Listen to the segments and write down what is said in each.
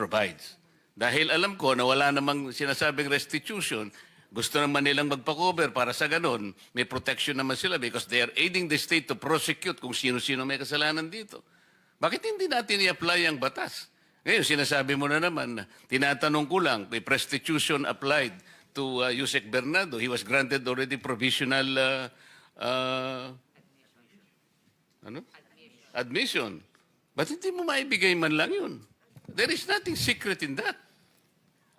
provides. Dahil alam ko na wala namang sinasabing restitution, gusto naman nilang magpa-cover para sa ganon, may protection naman sila because they are aiding the state to prosecute kung sino-sino may kasalanan dito. Bakit hindi natin i-apply ang batas? Ngayon, sinasabi mo na naman, tinatanong ko lang, may restitution applied to Yusek Bernardo. He was granted already provisional admission. Ba't hindi mo maibigay man lang yun? There is nothing secret in that.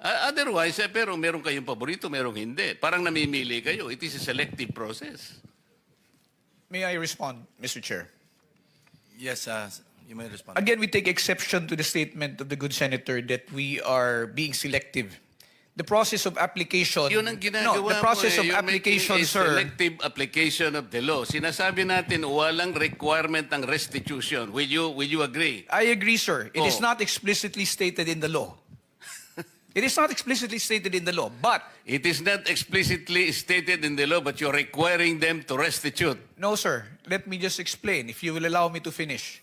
Otherwise, pero meron kayong paborito, merong hindi. Parang namimili kayo. It is a selective process. May I respond, Mr. Chair? Yes, you may respond. Again, we take exception to the statement of the good senator that we are being selective. The process of application... Yun ang ginagawa no, the process mo, of you're application, making a sir... selective application of the law. Sinasabi natin, walang requirement ng restitution. Will you agree? I agree, sir. It is Oh. not explicitly stated in the law. It is not explicitly stated in the law, but... It is not explicitly stated in the law, but you're requiring them to restitute. No, sir. Let me just explain, if you will allow me to finish.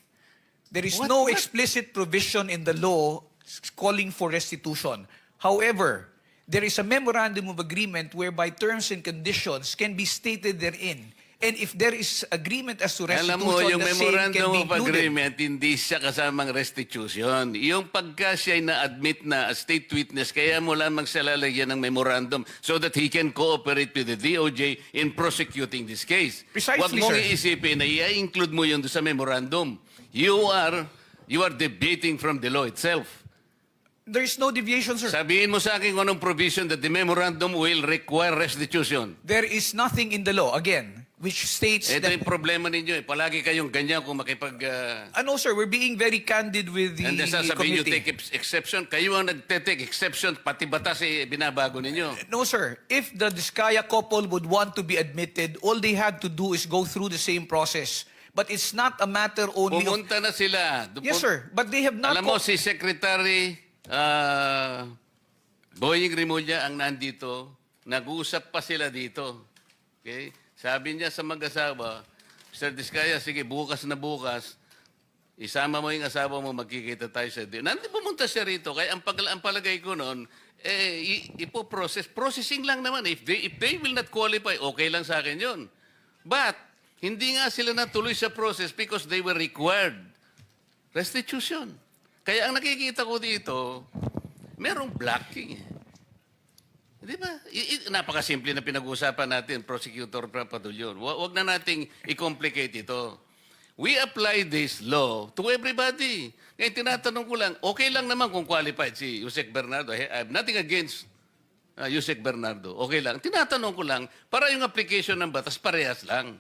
There is What- no what? explicit provision in the law calling for restitution. However, there is a memorandum of agreement whereby terms and conditions can be stated therein. And if there is agreement as to restitution, Alam mo, yung the same can memorandum be of included. agreement, hindi siya kasamang restitution. Yung pagka siya ay na-admit na as state witness, kaya mo lamang siya lalagyan ng memorandum so that he can cooperate with the DOJ in prosecuting this case. Precisely, Huwag mong sir. iisipin na i-include mo yun doon sa memorandum. You are debating from the law itself. There is no deviation, sir. Sabihin mo sa akin kung anong provision that the memorandum will require restitution. There is nothing in the law, again, which states Ito that... yung problema ninyo. Palagi kayong ganyan kung makipag... Ano, sir, we're being very candid with the And then sasabihin nyo, committee. take exception. Kayo ang nagte-take exception, pati batas binabago ninyo. No, sir. If the Diskaya couple would want to be admitted, all they had to do is go through the same process. But it's not a matter only of... Pumunta na sila. Yes, sir. But they have not... Alam mo, si Secretary Boying Rimulya ang nandito. Nag-uusap pa sila dito. Okay? Sabi niya sa mag-asawa, Mr. Diskaya, sige, bukas na bukas, isama mo yung asawa mo, magkikita tayo sa din. Nandito pumunta siya rito. Kaya ang palagay ko noon, processing lang naman. If they will not qualify, okay lang sa akin yun. But, hindi nga sila natuloy sa process because they were required restitution. Kaya ang nakikita ko dito, merong blocking. Di ba? Napakasimple na pinag-uusapan natin, Prosecutor Papadulyon. Huwag na nating i-complicate ito. We apply this law to everybody. Ngayon, tinatanong ko lang, okay lang naman kung qualified si Yusek Bernardo. I have nothing against Yusek Bernardo. Okay lang. Tinatanong ko lang, para yung application ng batas, parehas lang.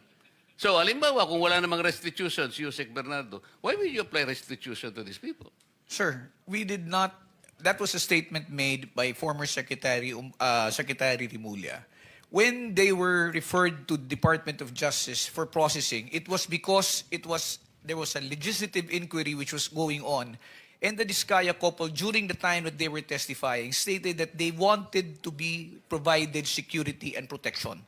So, halimbawa, kung wala namang restitution si Yusek Bernardo, why will you apply restitution to these people? Sir, we did not... That was a statement made by former Secretary Rimulya. When they were referred to Department of Justice for processing, it was because there was a legislative inquiry which was going on. And the Diskaya couple, during the time that they were testifying, stated that they wanted to be provided security and protection.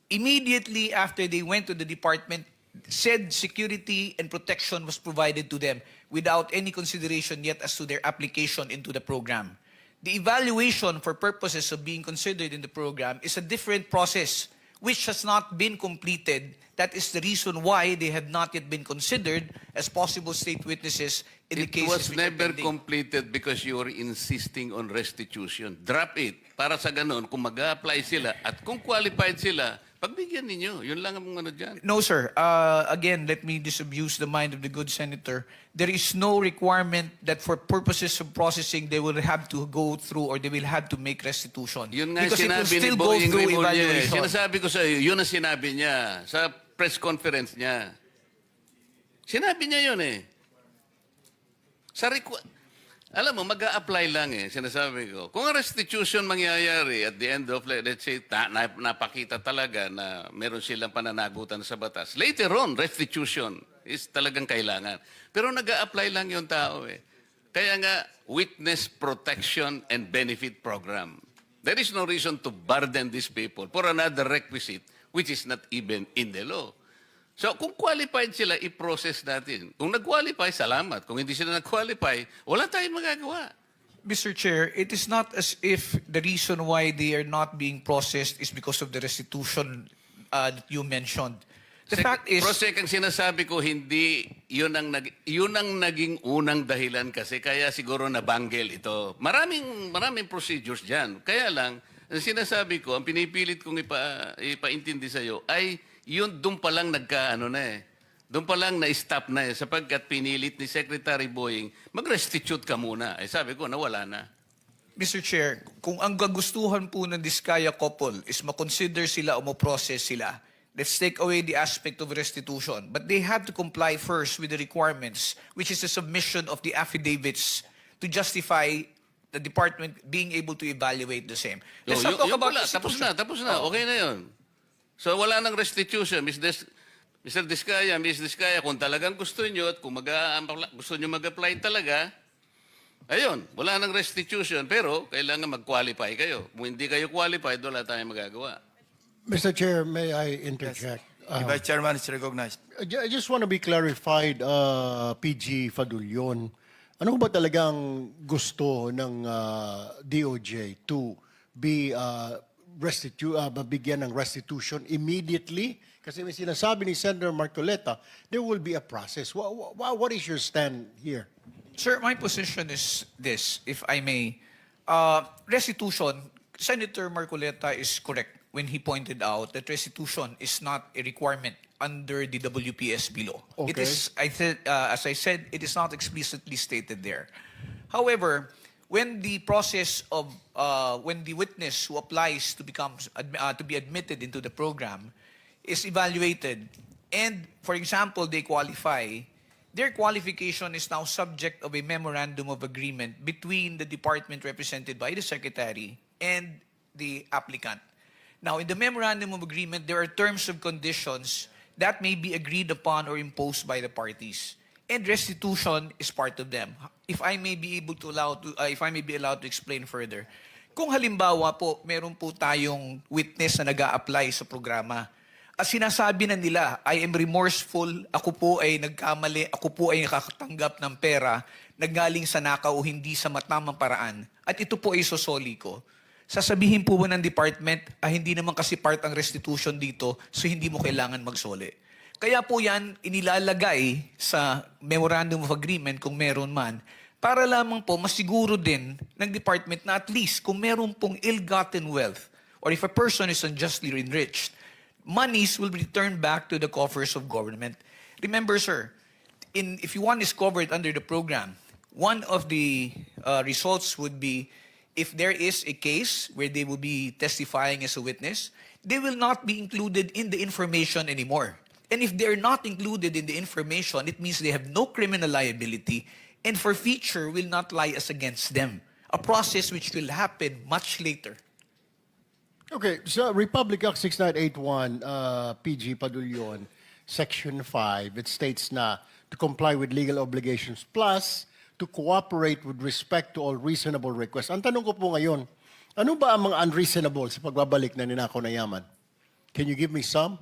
Immediately after they went to the department, said security and protection was provided to them without any consideration yet as to their application into the program. The evaluation for purposes of being considered in the program is a different process which has not been completed. That is the reason why they have not yet been considered as possible state witnesses in the It cases was which are never pending. completed because you were insisting on restitution. Drop it. Para sa ganon, kung mag-a-apply sila at kung qualified sila, pagbigyan ninyo. Yun lang ang ano dyan. No, sir. Again, let me disabuse the mind of the good senator. There is no requirement that for purposes of processing, they will have to go through or they will have to make restitution. Yun nga Because it will sinabi ni still go Boying through Rimulya. evaluation. Sinasabi ko sa iyo, yun ang sinabi niya sa press conference niya. Sinabi niya yun eh. Alam mo, mag-a-apply lang eh, sinasabi ko. Kung ang restitution mangyayari at the end of, let's say, napakita talaga na meron silang pananagutan sa batas, later on, restitution is talagang kailangan. Pero nag-a-apply lang yung tao eh. Kaya nga, Witness Protection and Benefit Program. There is no reason to burden these people for another requisite which is not even in the law. So, kung qualified sila, i-process natin. Kung nag-qualify, salamat. Kung hindi sila nag-qualify, wala tayong magagawa. Mr. Chair, it is not as if the reason why they are not being processed is because of the restitution that you mentioned. The fact is, Prosek, ang sinasabi ko, hindi, yun ang naging unang dahilan kasi, kaya siguro nabanggel ito. Maraming procedures dyan. Kaya lang, ang sinasabi ko, ang pinipilit kong ipaintindi sa'yo, ay yun doon pa lang doon pa lang na-stop na sapagkat pinilit ni Secretary Boying, mag-restitute ka muna. Sabi ko, nawala na. Mr. Chair, kung ang gagustuhan po ng Diskaya couple is makonsider sila o ma-process sila, let's take away the aspect of restitution. But they have to comply first with the requirements, which is the submission of the affidavits to justify the department being able to evaluate the same. Let's not talk about restitution. Tapos na. Okay na yun. So wala nang restitution. Mr. Diskaya, Ms. Diskaya, kung talagang gusto nyo at kung gusto nyo mag-apply talaga, ayun, wala nang restitution. Pero kailangan mag-qualify kayo. Kung hindi kayo qualified, wala tayong magagawa. Mr. Chair, may I interject? The Vice Chairman is recognized. I just want to be clarified, PG Fadulyon. Ano ba talagang gusto ng DOJ to be bigyan ng restitution immediately? Kasi may sinasabi ni Senator Marcoleta, there will be a process. What is your stand here? Sir, my position is this, if I may. Restitution, Senator Marcoleta is correct when he pointed out that restitution is not a requirement under the WPSB law. It Okay. is, as I said, it is not explicitly stated there. However, when the process of when the witness who applies to to be admitted into the program is evaluated, and for example they qualify, their qualification is now subject of a memorandum of agreement between the department represented by the secretary and the applicant. Now, in the memorandum of agreement, there are terms and conditions that may be agreed upon or imposed by the parties, and restitution is part of them. If I may be allowed to explain further, kung halimbawa po meron po tayong witness na nag-a-apply sa programa, at sinasabi na nila, I am remorseful, ako po ay nagkamali, ako po ay nakakatanggap ng pera, naggaling sa nakaw o hindi sa matamang paraan, at ito po ay sosoli ko. Sasabihin po ba ng department, hindi naman kasi part ang restitution dito, so hindi mo kailangan magsoli. Kaya po yan inilalagay sa memorandum of agreement kung meron man, para lamang po masiguro din ng department na at least kung meron pong ill-gotten wealth, or if a person is unjustly enriched, monies will be returned back to the coffers of government. Remember, sir, if one is covered under the program, one of the results would be if there is a case where they will be testifying as a witness, they will not be included in the information anymore. And if they're not included in the information, it means they have no criminal liability and forfeiture will not lie as against them. A process which will happen much later. Okay, so Republic Act 6981, PG Padulyon, Section 5, it states na to comply with legal obligations plus to cooperate with respect to all reasonable requests. Ang tanong ko po ngayon, ano ba ang mga unreasonable sa pagbabalik na ninakaw na yaman? Can you give me some?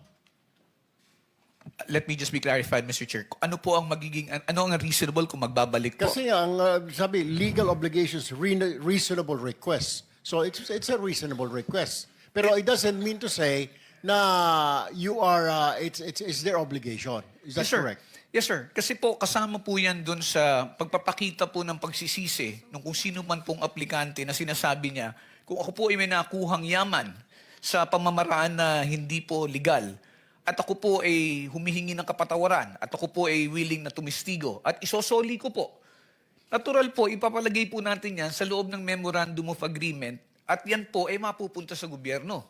Let me just be clarified, Mr. Chair. Ano po ang ano ang reasonable kung magbabalik po? Kasi ang sabi, legal obligations, reasonable requests. So it's a reasonable request. Pero it doesn't mean to say na you are, it's their obligation. Is that Yes, sir. correct? Yes, sir. Kasi po, kasama po yan dun sa pagpapakita po ng pagsisisi ng kung sino man pong aplikante na sinasabi niya, kung ako po ay may nakuhang yaman sa pamamaraan na hindi po legal, at ako po ay humihingi ng kapatawaran, at ako po ay willing na tumistigo, at isosoli ko po. Natural po, ipapalagay po natin yan sa loob ng Memorandum of Agreement, at yan po ay mapupunta sa gobyerno.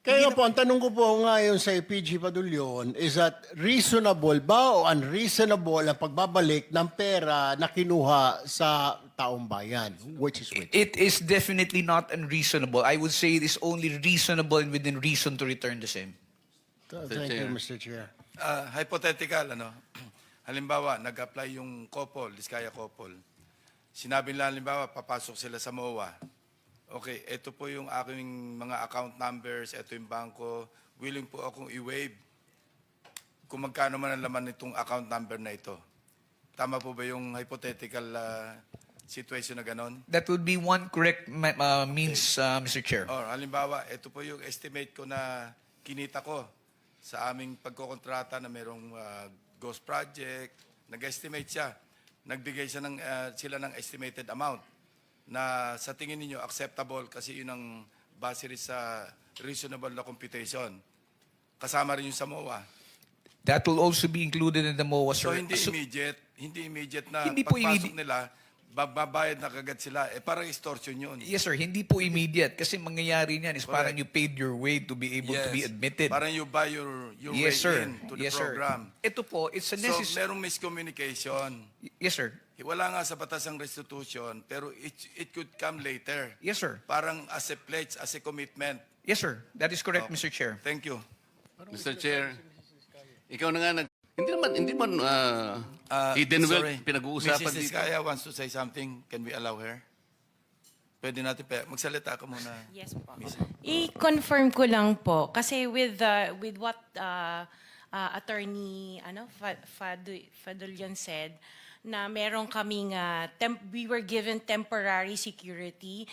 Kaya po, ang tanong ko po ngayon sa PG Padulyon is that reasonable ba o unreasonable ang pagbabalik ng pera na kinuha sa taong bayan? Which is which? It is definitely not unreasonable. I would say it is only reasonable and within reason to return the same. Thank you, Mr. Chair. Hypothetical, halimbawa, nag-apply yung couple, Diskaya couple. Sinabi nila, halimbawa, papasok sila sa MOA. Okay, ito po yung aking mga account numbers, ito yung bangko, willing po akong i-waive kung magkano man ang laman nitong account number na ito. Tama po ba yung hypothetical situation na ganon? That would be one correct means, Mr. Chair. Or halimbawa, ito po yung estimate ko na kinita ko sa aming pagkokontrata na merong ghost project. Nag-estimate siya. Nagbigay siya sila ng estimated amount na sa tingin ninyo acceptable kasi yun ang base rin sa reasonable na computation. Kasama rin yung sa MOA. That will also be included in the MOA, So sir. hindi immediate na Hindi po pagpasok nila, babayad na kagad sila. Parang extortion yun. Yes, sir. Hindi po immediate. Kasi mangyayari niyan is parang you paid your way to be able to be admitted. Parang you buy your Yes, way sir. in to the Yes, sir. program. Ito po, it's a So necessary... merong miscommunication. Yes, sir. Wala nga sa batas ang restitution, pero it could come later. Yes, sir. Parang as a pledge, as a commitment. Yes, sir. That is correct, Mr. Chair. Thank you. Mr. Chair, ikaw na nga hindi man hidden wealth Sorry. pinag-uusapan Mrs. dito. Iskaya wants to say something. Can we allow her? Pwede natin magsalita ka muna. Yes po. Miss. I-confirm ko lang po kasi with what attorney Fadulian said na meron kaming we were given temporary security.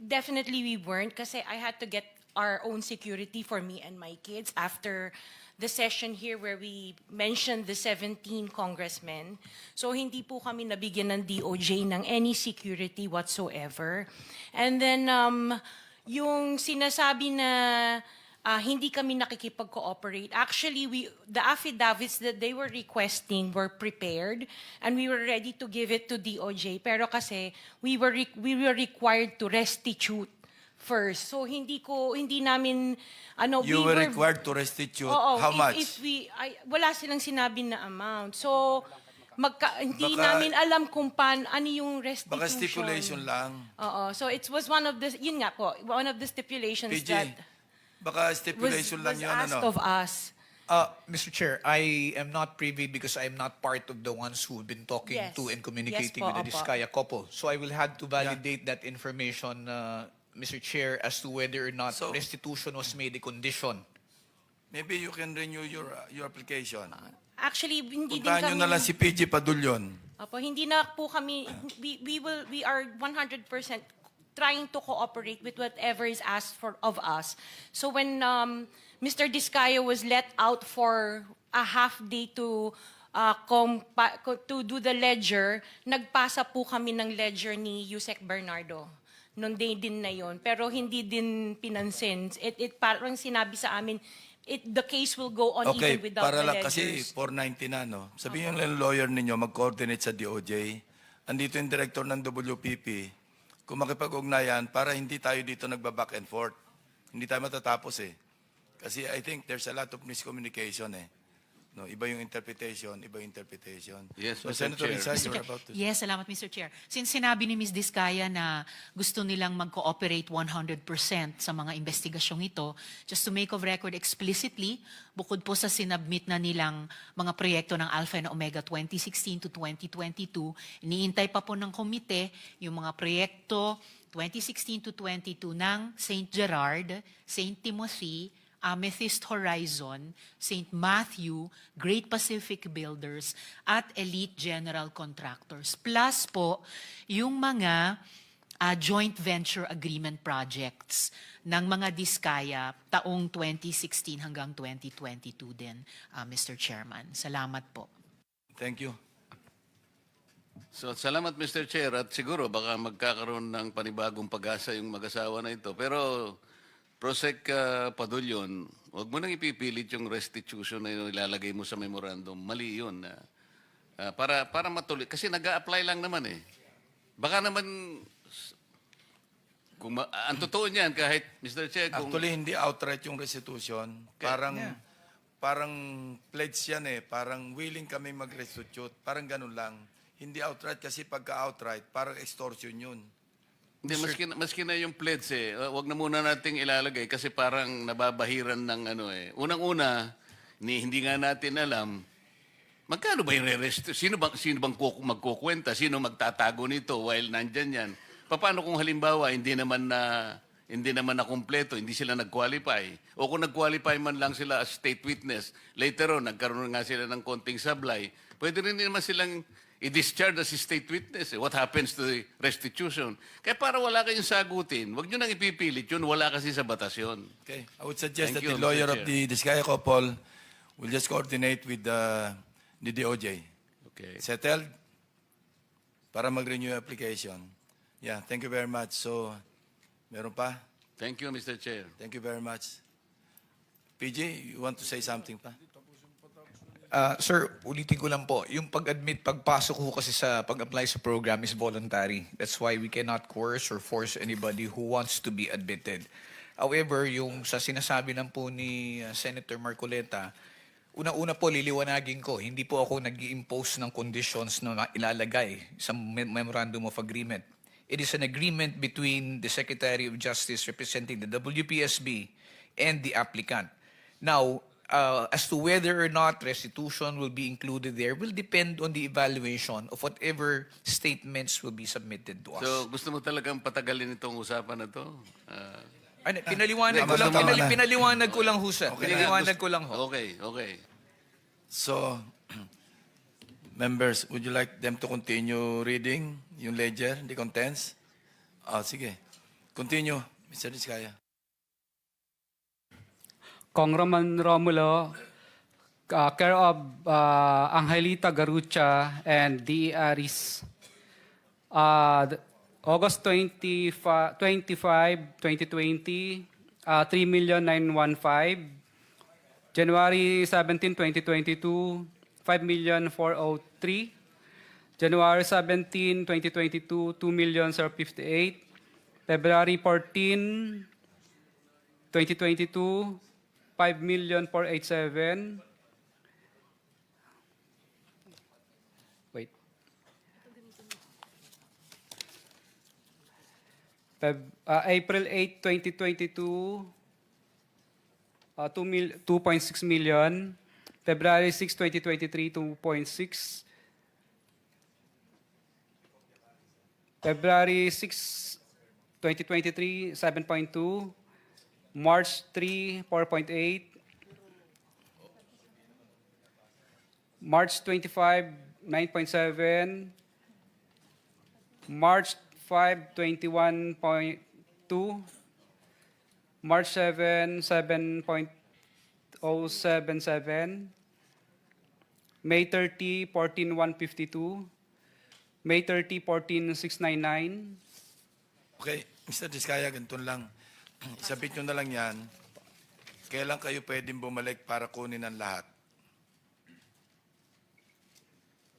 Definitely we weren't kasi I had to get our own security for me and my kids after the session here where we mentioned the 17 congressmen. So hindi po kami nabigyan ng DOJ ng any security whatsoever. And then yung sinasabi na hindi kami nakikipag-cooperate. Actually, the affidavits that they were requesting were prepared and we were ready to give it to DOJ. Pero kasi we were required to restitute first. So hindi namin You were required to restitute. Oo, How much? Wala silang sinabi na amount. So hindi Baka- namin alam kung ano yung restitution. Baka stipulation lang. Oo. So it was one of the yun nga po, one of the stipulations PG, that baka was stipulation lang yun. asked of us. Mr. Chair, I am not privy because I am not part of the ones who have been talking Yes. to and communicating Yes po, with the opo. Diskaya couple. So I will have to validate that information, Mr. Chair, as to whether or not So- restitution was made a condition. Maybe you can renew your application. Actually, hindi din Puntahan nyo kami na lang si PG Padulyon. Opo, hindi na po kami we are 100% trying to cooperate with whatever is asked of us. So when Mr. Diskaya was let out for a half day to do the ledger, nagpasa po kami ng ledger ni Yusek Bernardo nung day din na yon. Pero hindi din pinansin. It parang sinabi sa amin, the case will go on Okay, even without para the lang kasi ledgers. 490 na, no? Sabihin lang lawyer ninyo, mag-coordinate sa DOJ. Andito yung director ng WPP. Kung makipag-ugnayan, para hindi tayo dito nagba-back and forth. Hindi tayo matatapos eh. Kasi I think there's a lot of miscommunication eh. No, iba yung interpretation, iba yung interpretation. Yes, So, Mr. Senator Chair. Risa, you're about to... Yes, salamat Mr. Chair. Since sinabi ni Ms. Diskaya na gusto nilang mag-cooperate 100% sa mga investigasyong ito, just to make of record explicitly, bukod po sa sinabmit na nilang mga proyekto ng Alpha and Omega 2016 to 2022, iniintay pa po ng komite yung mga proyekto 2016 to 22 ng St. Gerard, St. Timothy, Amethyst Horizon, St. Matthew, Great Pacific Builders, at Elite General Contractors. Plus po, yung mga joint venture agreement projects ng mga Diskaya taong 2016 hanggang 2022 din, Mr. Chairman. Salamat po. Thank you. So, salamat Mr. Chair at siguro baka magkakaroon ng panibagong pag-asa yung mag-asawa na ito. Pero Prosec Padulyon, huwag mo nang ipipilit yung restitution na yung ilalagay mo sa memorandum. Mali yun. Para matuloy. Kasi nag-a-apply lang naman eh. Baka naman, ang totoo niyan kahit, Mr. Chair, kung... Actually, hindi outright yung restitution. Parang pledge yan eh. Parang willing kami mag-restitute. Parang ganun lang. Hindi outright kasi pagka-outright, parang extortion yun. Hindi, maski na yung pledge eh. Wag na muna nating ilalagay kasi parang nababahiran ng ano eh. Unang-una, hindi nga natin alam, magkano ba yung re-rest? Sino bang magkukwenta? Sino magtatago nito while nandyan yan? Paano kung halimbawa, hindi naman na kumpleto, hindi sila nag-qualify? O kung nag-qualify man lang sila as state witness, later on, nagkaroon nga sila ng konting sablay, pwede rin naman silang i-discharge as state witness. What happens to the restitution? Kaya para wala kayong sagutin, wag nyo nang ipipilit yun, wala kasi sa batas yun. Okay. I would suggest Thank that you, the lawyer Mr. of Chair. the Diskaya couple will just coordinate with the DOJ. Okay. Settled? Para mag-renew yung application. Yeah, thank you very much. So, meron pa? Thank you, Mr. Chair. Thank you very much. PG, you want to say something pa? Sir, ulitin ko lang po, yung pag-admit, pagpasok ko kasi sa pag-apply sa program is voluntary. That's why we cannot coerce or force anybody who wants to be admitted. However, yung sa sinasabi lang po ni Senator Marcoleta, una-una po liliwanagin ko, hindi po ako nag-i-impose ng conditions na ilalagay sa Memorandum of Agreement. It is an agreement between the Secretary of Justice representing the WPSB and the applicant. Now, as to whether or not restitution will be included there will depend on the evaluation of whatever statements will be submitted to us. So, gusto mo talagang patagalin itong usapan na to? Pinaliwanag ko lang, Tama na. pinaliwanag ko lang ho, sir. Pinaliwanag ko lang ho. Okay, okay. So, members, would you like them to continue reading yung ledger, the contents? Sige. Continue, Mr. Diskaya. Congressman Romulo, care of Angelita Garucha and D. Aris. August 25, 2020, 3,915,000. January 17, 2022, 5,403,000. January 17, 2022, 2,058,000. February 14, 2022, 5,487,000. Wait. April 8, 2022, 2.6 million. February 6, 2023, 2.6. February 6, 2023, 7.2. March 3, 4.8. March 25, 9.7. March 5, 21.2. March 7, 7.077. May 30, 14,152. May 30, 14,699. Okay, Mr. Diskaya, ganito lang. Isabit nyo na lang yan. Kailan kayo pwedeng bumalik para kunin ang lahat?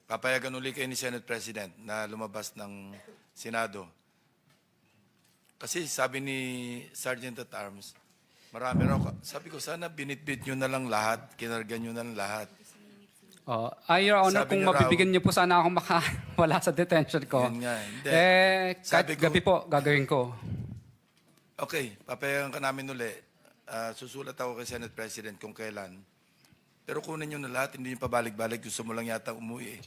Papayagan uli kayo ni Senate President na lumabas ng Senado. Kasi sabi ni Sergeant at Arms, marami raw. Sabi ko, sana binitbit nyo na lang lahat, kinarga nyo na lang lahat. Your Honor, Sabi kung niya raw- mabibigyan niyo po sana ako wala sa detention ko. Yun nga, hindi. Kahit Sabi ko- gabi po, gagawin ko. Okay, papayagan ka namin uli. Susulat ako kay Senate President kung kailan. Pero kunin nyo na lahat, hindi nyo pabalik-balik. Gusto mo lang yata umuwi.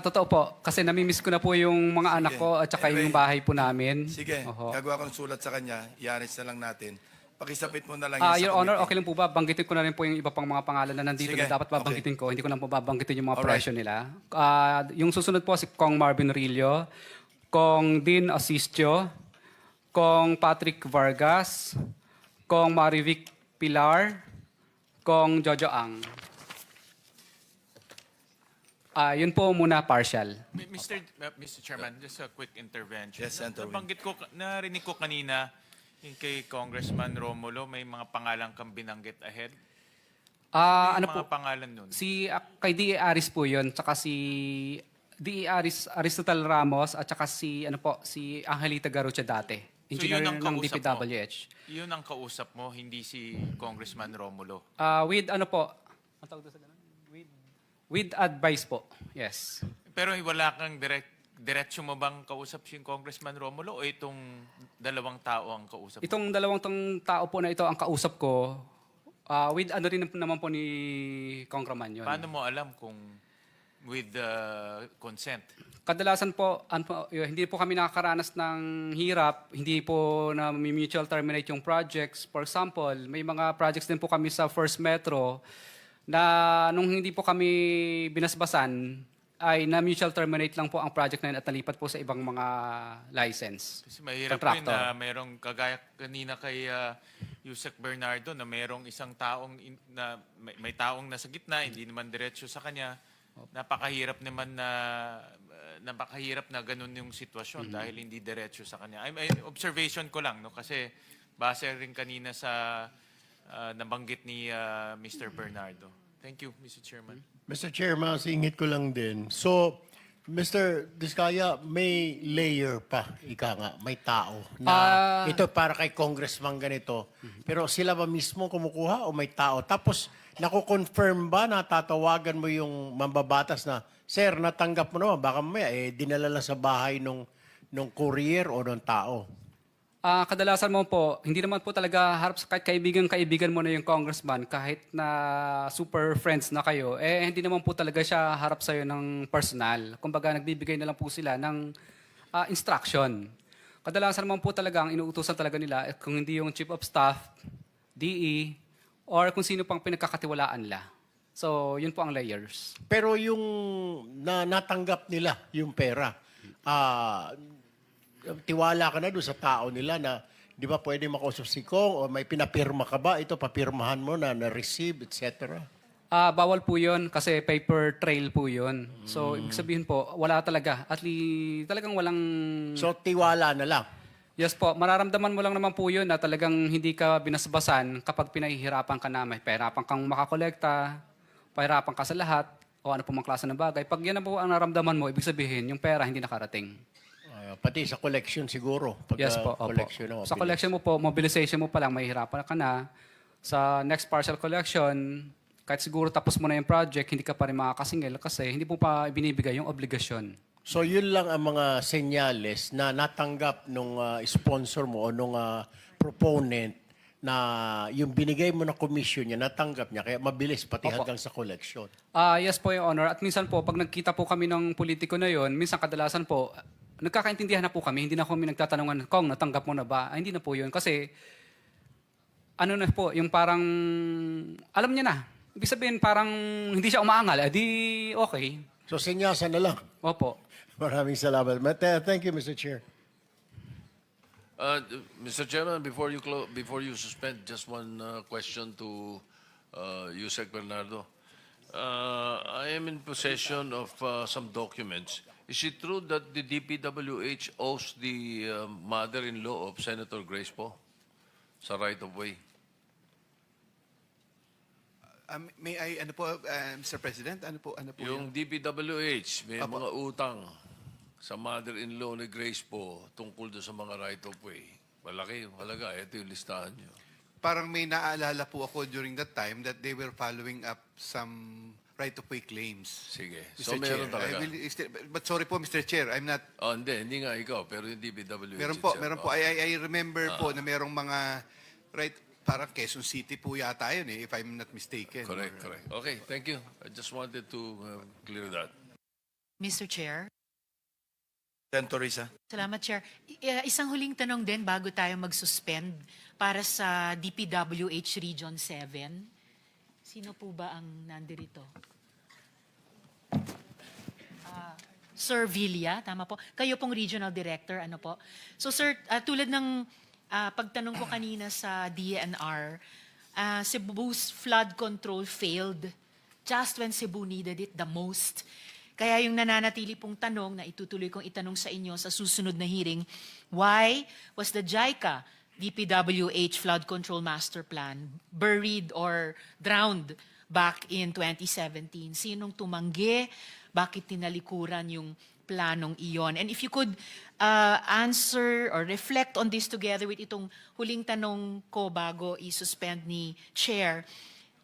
Totoo po, kasi namimiss ko na po yung mga anak Sige. ko at saka Anyway, yung bahay po namin. Sige, Oho. gagawa ko ng sulat sa kanya. Iaris na lang natin. Pakisapit mo na lang Your sa Honor, committee. okay lang po ba? Banggitin ko na rin po yung iba pang mga pangalan na nandito Sige, na dapat babanggitin ko. Hindi ko lang po babanggitin yung mga Alright. presyo nila. Yung susunod po si Kong Marvin Rillo, Kong Dean Asistio, Kong Patrick Vargas, Kong Marivic Pilar, Kong Jojo Ang. Yun po muna partial. Mr. Chairman, just a quick intervention. Yes, Senator Win. Narinig ko kanina yung kay Congressman Romulo, may mga pangalan kang binanggit ahead. Ano Yung po? mga pangalan nun? Kay D.E. Aris po yun, tsaka si D.E. Aristotle Ramos, at tsaka si Angelita Garucha dati. Engineer yun ang ng kausap DPWH. Yun ang kausap mo, hindi si Congressman Romulo. With ano po? Ang tawag doon sa ganun? With advice po. Yes. Pero wala kang diretso mo bang kausap si Congressman Romulo o itong dalawang tao ang kausap mo? Itong dalawang tao po na ito ang kausap ko, with ano rin naman po ni Congressman yun. Paano mo alam kung with consent? Kadalasan po, hindi po kami nakakaranas ng hirap, hindi po na mutual terminate yung projects. For example, may mga projects din po kami sa First Metro na nung hindi po kami binasbasan, ay na-mutual terminate lang po ang project na yun at nalipat po sa ibang mga license. Kasi mahirap po yun Contractor. na merong kagaya kanina kay Yusek Bernardo na merong isang taong na may taong nasa gitna, hindi naman diretso sa kanya. Napakahirap naman na ganun yung sitwasyon dahil hindi diretso sa kanya. Observation ko lang, no, kasi base rin kanina sa nabanggit ni Mr. Bernardo. Thank you, Mr. Chairman. Mr. Chair, masingit ko lang din. So, Mr. Diskaya, may layer pa, ika nga, may tao na ito para kay congressman ganito. Pero sila ba mismo kumukuha o may tao? Tapos, nakukonfirm ba na tatawagan mo yung mambabatas na, Sir, natanggap mo naman, baka mamaya, dinala lang sa bahay nung courier o nung tao? Kadalasan mo po, hindi naman po talaga harap sa kahit kaibigan mo na yung congressman, kahit na super friends na kayo, hindi naman po talaga siya harap sa'yo ng personal. Kumbaga, nagbibigay na lang po sila ng instruction. Kadalasan naman po talaga, ang inuutusan talaga nila, kung hindi yung chief of staff, DE, or kung sino pang pinagkakatiwalaan nila. So, yun po ang layers. Pero yung natanggap nila yung pera, tiwala ka na doon sa tao nila na di ba pwede makausap si Kong o may pinapirma ka ba? Ito, papirmahan mo na-receive, etc. Bawal po yun kasi paper trail po yun. So, ibig sabihin po, wala talaga. At talagang walang... So, tiwala na lang. Yes po, mararamdaman mo lang naman po yun na talagang hindi ka binasbasan kapag pinahihirapan ka na. May pahirapan kang makakolekta, pahirapan ka sa lahat, o ano po mga klase ng bagay. Pag yan na po ang naramdaman mo, ibig sabihin, yung pera hindi nakarating. Pati sa collection siguro. Pag, Yes po, opo. collection, Sa collection mo po, mobilization mo pa lang, mahihirapan ka na. Sa next partial collection, kahit siguro tapos mo na yung project, hindi ka pa rin makakasingil kasi hindi mo pa binibigay yung obligasyon. So, yun lang ang mga senyales na natanggap nung sponsor mo o nung proponent na yung binigay mo na commission niya, natanggap niya. Kaya mabilis pati Opo. hanggang sa collection. Yes po, Your Honor. At minsan po, pag nagkita po kami ng politiko na yon, minsan kadalasan po, nagkakaintindihan na po kami, hindi na kami nagtatanungan, Kong, natanggap mo na ba? Hindi na po yun. Kasi, ano na po, yung parang, alam niya na. Ibig sabihin, parang hindi siya umaangal. Di okay. So, senyasan na lang. Opo. Maraming salamat. Thank you, Mr. Chair. Mr. Chairman, before you suspend, just one question to Yusek Bernardo. I am in possession of some documents. Is it true that the DPWH owes the mother-in-law of Senator Grace Poe sa right-of-way? May I, Mr. President, ano po Yung DPWH, may mga utang sa mother-in-law ni Grace Poe tungkol doon sa mga right-of-way. Malaki yung halaga. Ito yung listahan nyo. Parang may naaalala po ako during that time that they were following up some right-of-way claims. Sige. Mr. So, meron Chair, talaga. but sorry po, Mr. Chair, I'm not... Oh, hindi nga ikaw, pero yung DPWH. Meron po, itself. meron po. I remember po na merong mga parang Quezon City po yata yun if I'm not mistaken. Correct. Okay, thank you. I just wanted to clear that. Mr. Chair. Senator Risa. Salamat, Chair. Isang huling tanong din bago tayo mag-suspend para sa DPWH Region 7. Sino po ba ang nandirito? Sir Villa, tama po. Kayo pong Regional Director, ano po? So, Sir, tulad ng pagtanong ko kanina sa DNR, Cebu's flood control failed just when Cebu needed it the most. Kaya yung nananatili pong tanong na itutuloy kong itanong sa inyo sa susunod na hearing, why was the JICA DPWH Flood Control Master Plan buried or drowned back in 2017? Sinong tumanggi? Bakit tinalikuran yung planong iyon? And if you could answer or reflect on this together with itong huling tanong ko bago i-suspend ni Chair,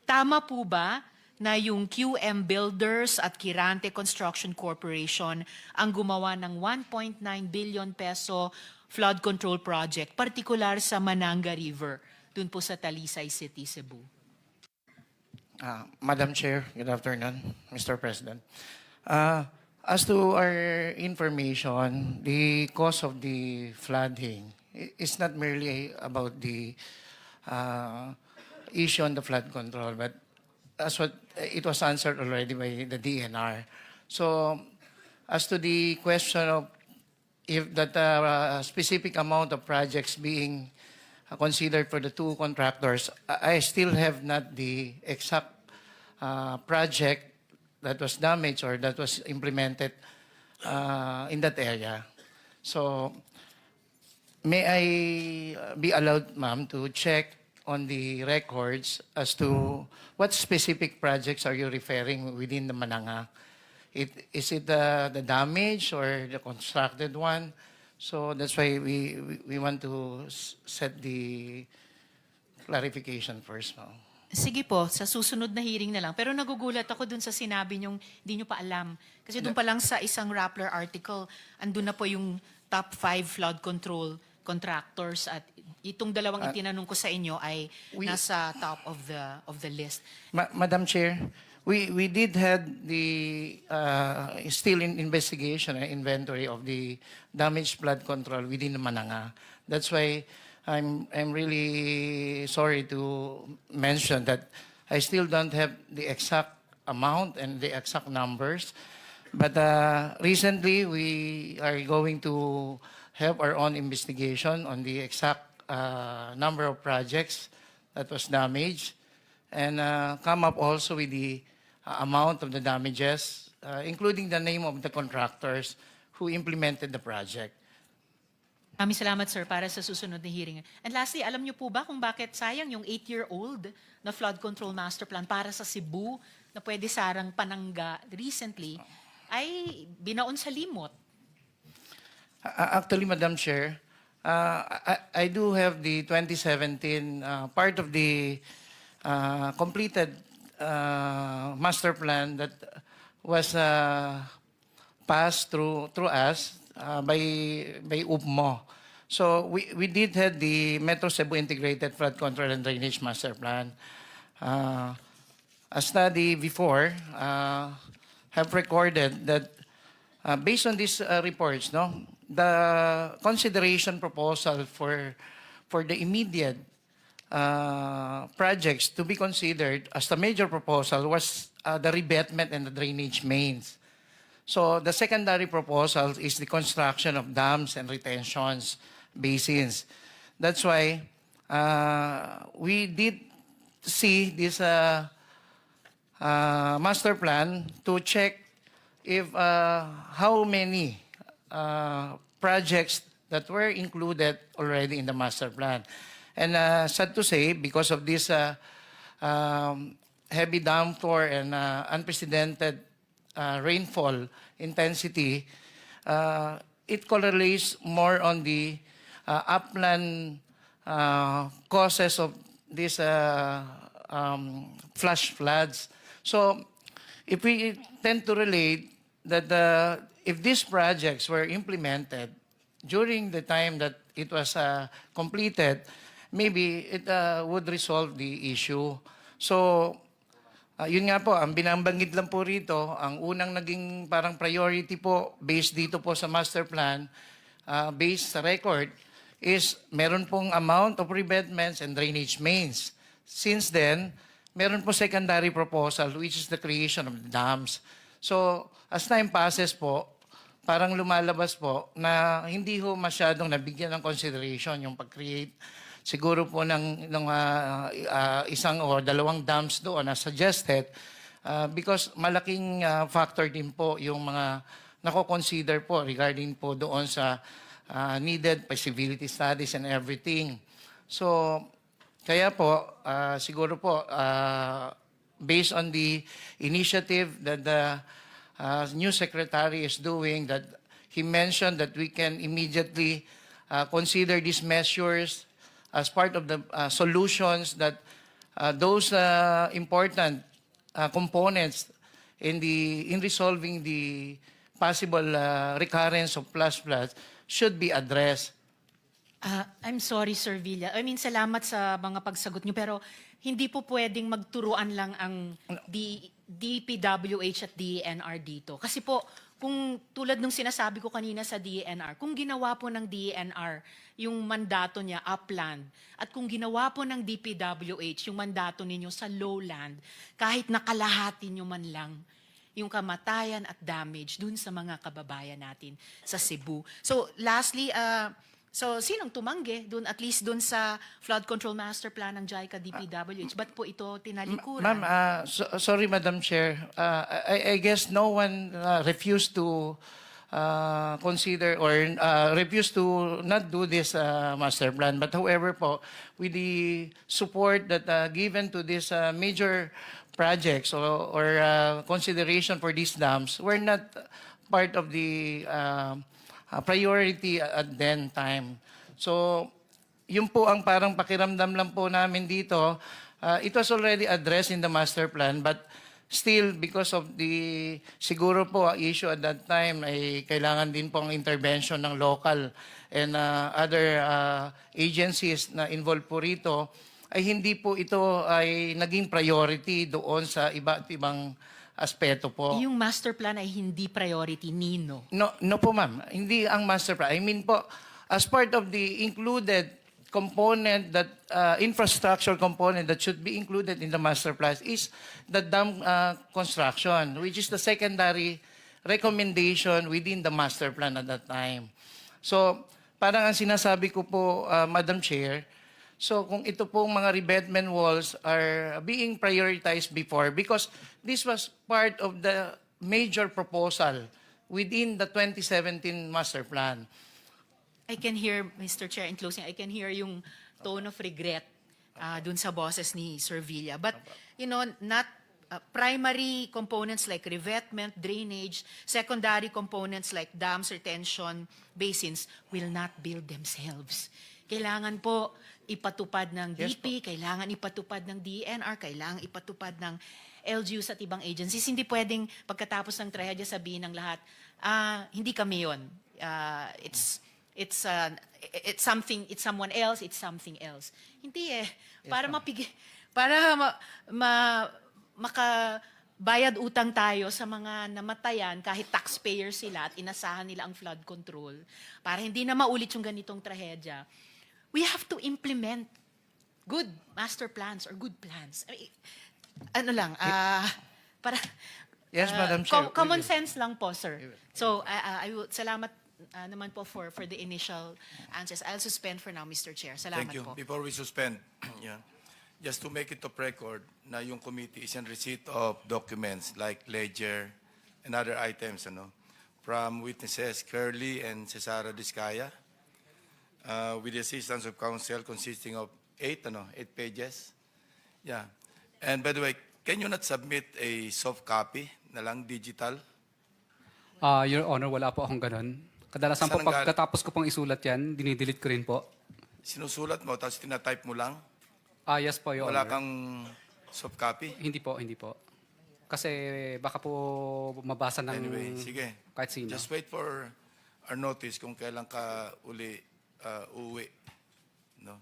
tama po ba na yung QM Builders at Kirante Construction Corporation ang gumawa ng 1.9 billion peso flood control project, particular sa Mananga River, dun po sa Talisay City, Cebu? Madam Chair, good afternoon, Mr. President. As to our information, the cause of the flooding is not merely about the issue on the flood control, but as what it was answered already by the DNR. So, as to the question of if that specific amount of projects being considered for the two contractors, I still have not the exact project that was damaged or that was implemented in that area. So, may I be allowed, ma'am, to check on the records as to what specific projects are you referring within the Mananga? Is it the damage or the constructed one? So that's why we want to set the clarification first, ma'am. Sige po, sa susunod na hearing na lang. Pero nagugulat ako dun sa sinabi niyong hindi niyo pa alam. Kasi dun pa lang sa isang Rappler article, andun na po yung top 5 flood control contractors at itong dalawang itinanong ko sa inyo ay nasa top of the list. Madam Chair, we did have the still in investigation and inventory of the damaged flood control within the Mananga. That's why I'm really sorry to mention that I still don't have the exact amount and the exact numbers. But recently, we are going to have our own investigation on the exact number of projects that was damaged and come up also with the amount of the damages, including the name of the contractors who implemented the project. Maraming salamat, sir, para sa susunod na hearing. And lastly, alam niyo po ba kung bakit sayang yung 8-year-old na flood control master plan para sa Cebu na pwede sarang Pananga recently ay binaon sa limot? Actually, Madam Chair, I do have the 2017 part of the completed master plan that was passed through us by UPMO. So we did have the Metro Cebu Integrated Flood Control and Drainage Master Plan. A study before have recorded that based on these reports, the consideration proposal for the immediate projects to be considered as the major proposal was the revetment and the drainage mains. So the secondary proposal is the construction of dams and retentions basins. That's why we did see this master plan to check if how many projects that were included already in the master plan. And sad to say, because of this heavy downpour and unprecedented rainfall intensity, it correlates more on the upland causes of these flash floods. So if we tend to relate that if these projects were implemented during the time that it was completed, maybe it would resolve the issue. So yun nga po, ang binabanggit lang po rito, ang unang naging parang priority po based dito po sa master plan, based sa record, is meron pong amount of revetments and drainage mains. Since then, meron po secondary proposal which is the creation of the dams. So as time passes po, parang lumalabas po na hindi ho masyadong nabigyan ng consideration yung pag-create siguro po ng isang o dalawang dams doon na suggested because malaking factor din po yung mga nako-consider po regarding po doon sa needed feasibility studies and everything. So, kaya po, siguro po, based on the initiative that the new secretary is doing, that he mentioned that we can immediately consider these measures as part of the solutions that those important components in resolving the possible recurrence of flash floods should be addressed. I'm sorry, Sir Villa. I mean, salamat sa mga pagsagot niyo, pero hindi po pwedeng magturuan lang ang DPWH at DENR dito. Kasi po, kung tulad nung sinasabi ko kanina sa DENR, kung ginawa po ng DENR yung mandato niya upland, at kung ginawa po ng DPWH yung mandato ninyo sa lowland, kahit nakalahati nyo man lang, yung kamatayan at damage dun sa mga kababayan natin sa Cebu. So lastly, so sinong tumanggi dun, at least dun sa flood control master plan ng JICA DPWH? Ba't po ito tinalikuran? Ma'am, sorry, Madam Chair. I guess no one refused to consider or refused to not do this master plan. But however po, with the support that given to this major projects or consideration for these dams, were not part of the priority at then time. So, yun po ang parang pakiramdam lang po namin dito. It was already addressed in the master plan, but still, because of the, siguro po, issue at that time ay kailangan din po ang intervention ng local and other agencies na involved po rito, ay hindi po ito ay naging priority doon sa iba't ibang aspeto po. Yung master plan ay hindi priority, Nino. No po ma'am, hindi ang master plan. I mean po, as part of the included component that infrastructure component that should be included in the master plan is the dam construction, which is the secondary recommendation within the master plan at that time. So, parang ang sinasabi ko po, Madam Chair, so kung ito pong mga revetment walls are being prioritized before, because this was part of the major proposal within the 2017 master plan. I can hear, Mr. Chair, in closing, I can hear yung tone of regret dun sa boses ni Sir Villa. But, you know, not primary components like revetment, drainage, secondary components like dams, retention, basins will not build themselves. Kailangan po ipatupad ng DP, kailangan ipatupad ng DNR, kailangan ipatupad ng LGUs at ibang agencies. Hindi pwedeng pagkatapos ng trahedya sabihin ng lahat, hindi kami yun. It's something, it's someone else, it's something else. Hindi eh. Para makabayad utang tayo sa mga namatayan kahit taxpayer sila at inasahan nila ang flood control, para hindi na maulit yung ganitong trahedya, we have to implement good master plans or good plans. Ano lang, para Yes, Madam Chair. common sense lang po, sir. So, I will, salamat naman po for the initial answers. I'll suspend for now, Mr. Chair. Salamat Thank you. po. Before we suspend, yeah, just to make it of record na yung committee is in receipt of documents like ledger and other items, from witnesses Curly and Cesara Discaya, with the assistance of counsel consisting of 8 pages. Yeah. And by the way, can you not submit a soft copy na lang, digital? Your Honor, wala po akong ganun. Kadalasan po Saan ang pagkatapos ko pong isulat yan, dinidelete ko rin po. Sinusulat mo, tapos tinatype mo lang? Yes po, Your Wala Honor. kang soft copy? Hindi po. Kasi baka po mabasa ng Anyway, sige. kahit sino. Just wait for our notice kung kailan ka uli uuwi. No?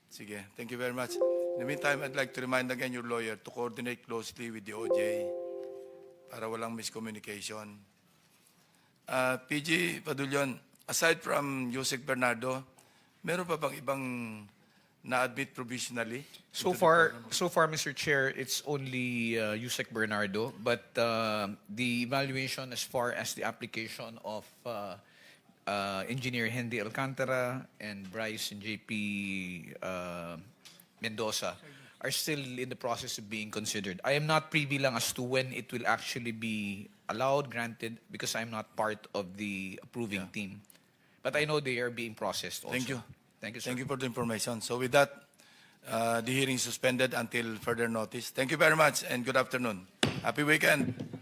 Sige. Thank you very much. In the meantime, I'd like to remind again your lawyer to coordinate closely with the OJ para walang miscommunication. PG Padulion, aside from Yusek Bernardo, meron pa bang ibang na-admit provisionally? So far, Mr. Chair, it's only Yusek Bernardo, but the evaluation as far as the application of Engineer Henry Alcantara and Bryce and JP Mendoza are still in the process of being considered. I am not privy lang as to when it will actually be allowed, granted, because I'm not part of the approving team. But I know they are being processed also. Thank you. Thank you, sir. Thank you for the information. So with that, the hearing is suspended until further notice. Thank you very much and good afternoon. Happy weekend.